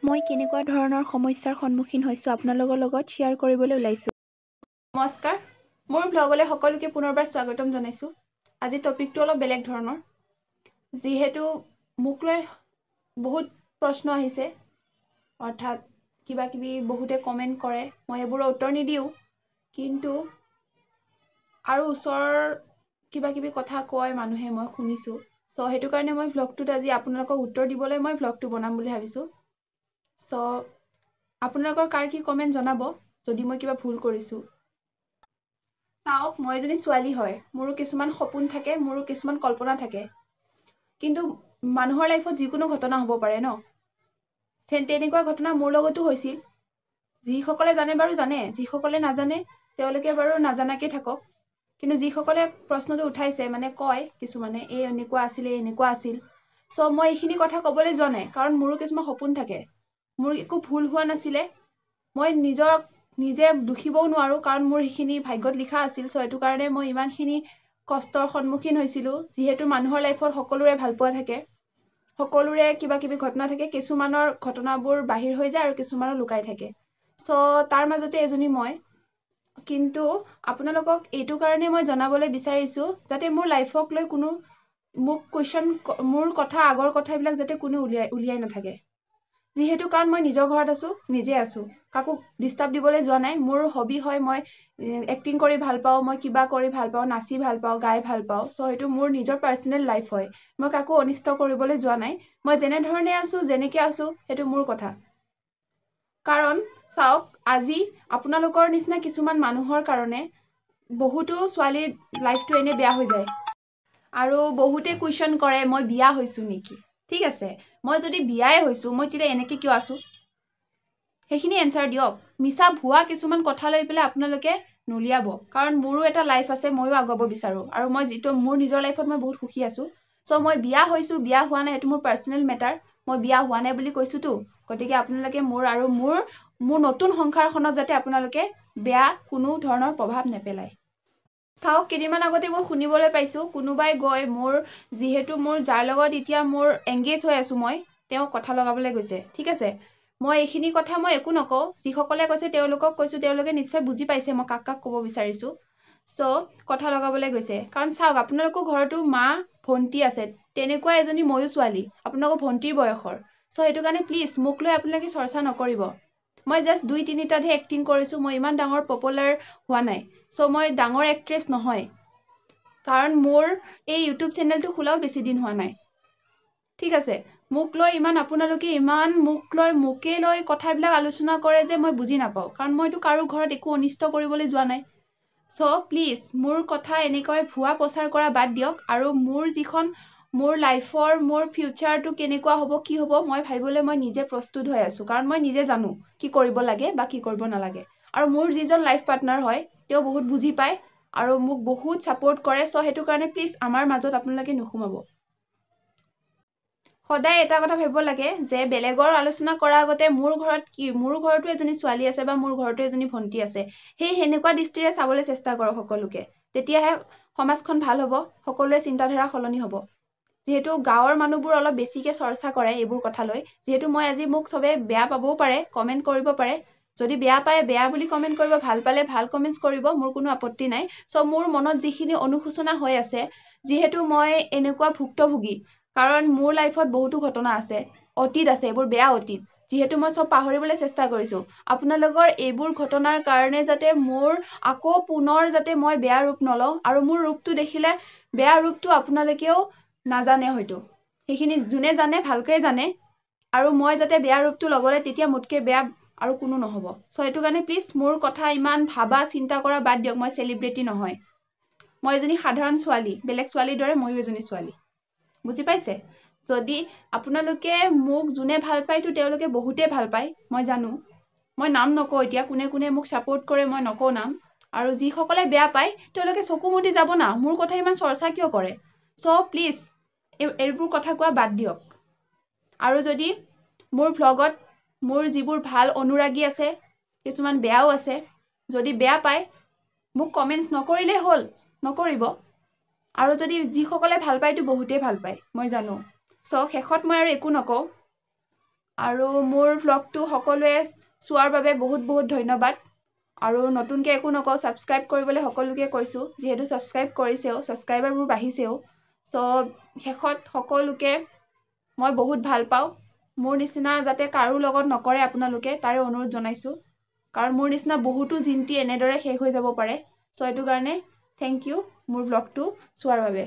মই কেনেকুৱা ধৰণৰ সমস্যাৰ সন্মুখীন হৈছোঁ আপোনালোকৰ লগত শ্বেয়াৰ কৰিবলৈ ওলাইছোঁ। নমস্কাৰ, মোৰ ব্লগলৈ সকলোকে পুনৰবাৰ স্বাগতম জনাইছোঁ। আজি টপিকটো অলপ বেলেগ ধৰণৰ। যিহেতু মোক লৈ বহুত প্ৰশ্ন আহিছে, অৰ্থাৎ কিবা কিবি বহুতে কমেণ্ট কৰে, মই এইবোৰৰ উত্তৰ নিদিওঁ, কিন্তু আৰু ওচৰৰ কিবা কিবি কথা কয় মানুহে, মই শুনিছোঁ। চ' সেইটো কাৰণে মই ব্লগটোত আজি আপোনালোকক উত্তৰ দিবলৈ মই ব্লগটো বনাম বুলি ভাবিছোঁ। চ' আপোনালোকৰ কাৰ কি কমেণ্ট জনাব যদি মই কিবা ভুল কৰিছোঁ। চাওক, মই এজনী ছোৱালী হয়, মোৰো কিছুমান সপোন থাকে, মোৰো কিছুমান কল্পনা থাকে, কিন্তু মানুহৰ লাইফত যিকোনো ঘটনা হ'ব পাৰে ন। তেনেকুৱা ঘটনা মোৰ লগতো হৈছিল। যিসকলে জানে বাৰু জানে, যিসকলে নাজানে তেওঁলোকে বাৰু নাজানাকে থাকক। কিন্তু যিসকলে প্ৰশ্নটো উঠাইছে, মানে কয় কিছুমানে এই এনেকুৱা আছিল, এই এনেকুৱা আছিল, চ' মই এইখিনি কথা ক'বলৈ যোৱা নাই, কাৰণ মোৰো কিছুমান সপোন থাকে। মোৰ একো ভুল হোৱা নাছিলে, মই নিজে দুখিবও নোৱাৰোঁ, কাৰণ মোৰ সেইখিনি ভাগ্যত লিখা আছিল। চ' এইটো কাৰণে মই ইমানখিনি কষ্টৰ সন্মুখীন হৈছিলোঁ। যিহেতু মানুহৰ লাইফত সকলোৰে ভালপোৱা থাকে, সকলোৰে কিবা কিবি ঘটনা থাকে, কিছুমানৰ ঘটনাবোৰ বাহিৰ হৈ যায় আৰু কিছুমানৰ লুকাই থাকে। চ' তাৰ মাজতে এজনী মই। কিন্তু আপোনালোকক এইটো কাৰণে মই জনাবলৈ বিচাৰিছোঁ, যাতে মোৰ লাইফক লৈ কোনো মোক কুৱেশ্যন, মোৰ কথা আগৰ কথাবিলাক যাতে কোনো উলিয়াই নাথাকে। যিহেতু কাৰণ মই নিজৰ ঘৰত আছোঁ, নিজে আছোঁ, কাকো ডিষ্টাৰ্ব দিবলৈ যোৱা নাই। মোৰ হবি হয়, মই এক্টিং কৰি ভাল পাওঁ, মই কিবা কৰি ভাল পাওঁ, নাচি ভাল পাওঁ, গাই ভাল পাওঁ। চ' সেইটো মোৰ নিজৰ পাৰ্চনেল লাইফ হয়, মই কাকো অনিষ্ট কৰিবলৈ যোৱা নাই। মই যেনেধৰণে আছোঁ, যেনেকৈ আছোঁ, সেইটো মোৰ কথা। কাৰণ চাওক, আজি আপোনালোকৰ নিচিনা কিছুমান মানুহৰ কাৰণে বহুতো ছোৱালীৰ লাইফটো এনে বেয়া হৈ যায়। আৰু বহুতে কুৱেশ্যন কৰে মই বিয়া হৈছোঁ নেকি। ঠিক আছে, মই যদি বিয়াই হৈছোঁ, মই তেতিয়া এনেকৈ কিয় আছোঁ? সেইখিনি এনচাৰ দিয়ক। মিছা ভুৱা কিছুমান কথা লৈ পেলাই আপোনালোকে নুলিয়াব, কাৰণ মোৰো এটা লাইফ আছে, ময়ো আগুৱাব বিচাৰোঁ। আৰু মই যিটো মোৰ নিজৰ লাইফত মই বহুত সুখী আছোঁ। চ' মই বিয়া হৈছোঁ, বিয়া হোৱা নাই, এইটো মোৰ পাৰ্চনেল মেটাৰ। মই বিয়া হোৱা নাই বুলি কৈছোঁতো, গতিকে আপোনালোকে মোৰ নতুন সংসাৰখনত যাতে আপোনালোকে বেয়া কোনো ধৰণৰ প্ৰভাৱ নেপেলায়। চাওক, কেইদিনমান আগতে মই শুনিবলৈ পাইছোঁ, কোনোবাই গৈ যিহেতু মোৰ যাৰ লগত এতিয়া মোৰ এংগেজ হৈ আছোঁ, তেওঁক কথা লগাবলৈ গৈছে। ঠিক আছে, মই এইখিনি কথা মই একো নকওঁ। যিসকলে কৈছে তেওঁলোকক কৈছোঁ, তেওঁলোকে নিশ্চয় বুজি পাইছে মই কাক ক'ব বিচাৰিছোঁ। চ' কথা লগাবলৈ গৈছে, কাৰণ চাওক, আপোনালোকৰ ঘৰতো মা ভণ্টি আছে, তেনেকুৱা এজনী ময়ো ছোৱালী, আপোনালোকৰ ভণ্টিৰ বয়সৰ। চ' সেইটো কাৰণে প্লিজ মোক লৈ আপোনালোকে চৰ্চা নকৰিব। মই জাষ্ট 2-3টাতহে এক্টিং কৰিছোঁ, মই ইমান ডাঙৰ পপুলাৰ হোৱা নাই। চ' মই ডাঙৰ এক্ট্ৰেছ নহয়, কাৰণ মোৰ এই ইউটিউব চেনেলটো খোলাও বেছি দিন হোৱা নাই। ঠিক আছে, মোক লৈ আপোনালোকে মোকে লৈ কথাবিলাক আলোচনা কৰে যে মই বুজি নাপাওঁ, কাৰণ মইতো কাৰো ঘৰত একো অনিষ্ট কৰিবলৈ যোৱা নাই। চ' প্লিজ মোৰ কথা এনেকৈ ভুৱা প্ৰচাৰ কৰা বাদ দিয়ক, আৰু মোৰ লাইফৰ মোৰ ফিউচাৰটো কেনেকুৱা হ'ব, কি হ'ব, মই ভাবিবলৈ মই নিজে প্ৰস্তুত হৈ আছোঁ, কাৰণ মই নিজে জানো কি কৰিব লাগে বা কি কৰিব নালাগে। আৰু মোৰ যিজন লাইফ পাৰ্টনাৰ হয়, তেওঁ বহুত বুজি পায় আৰু মোক বহুত ছাপোৰ্ট কৰে। চ' সেইটো কাৰণে প্লিজ আমাৰ মাজত আপোনালোকে নোসোমাব। সদায় এটা কথা ভাবিব লাগে যে বেলেগৰ আলোচনা কৰাৰ আগতে মোৰ ঘৰতো এজনী ছোৱালী আছে বা মোৰ ঘৰতো এজনী ভণ্টি আছে, সেনেকুৱা দৃষ্টিৰে চাবলৈ চেষ্টা কৰক সকলোকে। তেতিয়াহে সমাজখন ভাল হ'ব, সকলোৰে চিন্তাধাৰা সলনি হ'ব। যিহেতু গাঁৱৰ মানুহবোৰ অলপ বেছিকে চৰ্চা কৰে এইবোৰ কথা লৈ, যিহেতু মোক চবে বেয়া পাবও পাৰে, কমেণ্ট কৰিব পাৰে। যদি বেয়া পায় বেয়া বুলি কমেণ্ট কৰিব, ভাল পালে ভাল কমেণ্টছ কৰিব, মোৰ কোনো আপত্তি নাই। চ' মোৰ মনত যিখিনি অনুশোচনা হৈ আছে, যিহেতু মই এনেকুৱা ভুক্তভোগী, কাৰণ মোৰ লাইফত বহুতো ঘটনা আছে, অতীত আছে, এইবোৰ বেয়া অতীত। যিহেতু মই চব পাহৰিবলৈ চেষ্টা কৰিছোঁ। আপোনালোকৰ এইবোৰ ঘটনাৰ কাৰণে যাতে মোৰ আকৌ পুনৰ যাতে মই বেয়া ৰূপ নলওঁ, আৰু মোৰ ৰূপটো দেখিলে বেয়া ৰূপটো আপোনালোকেও নাজানে হয়তো। সেইখিনি যোনে জানে ভালকৈ জানে, আৰু মই যাতে বেয়া ৰূপটো ল'বলৈ তেতিয়া মোতকৈ বেয়া আৰু কোনো নহ'ব। চ' এইটো কাৰণে প্লিজ মোৰ কথা ইমান চিন্তা কৰা বাদ দিয়ক। মই চেলিব্ৰিটি নহয়, মই এজনী সাধাৰণ ছোৱালী, বেলেগ ছোৱালীৰ দৰে ময়ো এজনী ছোৱালী। বুজি পাইছে? যদি আপোনালোকে মোক যোনে ভাল পায়তো তেওঁলোকে বহুতেই ভাল পায়, মই জানো। মই নাম নকওঁ এতিয়া, কোনে মোক ছাপোৰ্ট কৰে মই নকওঁ নাম। আৰু যিসকলে বেয়া পায় তেওঁলোকে চকু মুদি যাব না, মোৰ কথা ইমান চৰ্চা কিয় কৰে। চ' প্লিজ এইবোৰ কথা কোৱা বাদ দিয়ক। আৰু যদি মোৰ ভ্লগত মোৰ যিবোৰ ভাল অনুৰাগী আছে, কিছুমান বেয়াও আছে, যদি বেয়া পায় মোক কমেণ্টছ নকৰিলেই হ'ল, নকৰিব। আৰু যদি যিসকলে ভাল পায়তো বহুতেই ভাল পায়, মই জানো। চ' শেষত মই আৰু একো নকওঁ, আৰু মোৰ ভ্লগটো সকলোৱে চোৱাৰ বাবে বহুত বহুত ধন্যবাদ আৰু নতুনকৈ একো নকওঁ ছাবস্ক্ৰাইব কৰিবলৈ সকলোকে কৈছোঁ যিহেতু ছাবস্ক্ৰাইব কৰিছেও ছাবস্ক্ৰাইবাৰবোৰ বাঢ়িছেও চ' শেষত সকলোকে মই বহুত ভাল পাওঁ মোৰ নিচিনা যাতে কাৰো লগত নকৰে আপোনালোকে তাৰে অনুৰোধ জনাইছোঁ কাৰণ মোৰ নিচিনা বহুতো জিন্তি এনেদৰে শেষ হৈ যাব পাৰে চ' এইটো কাৰণে থেংক ইউ মোৰ ভ্লগটো চোৱাৰ বাবে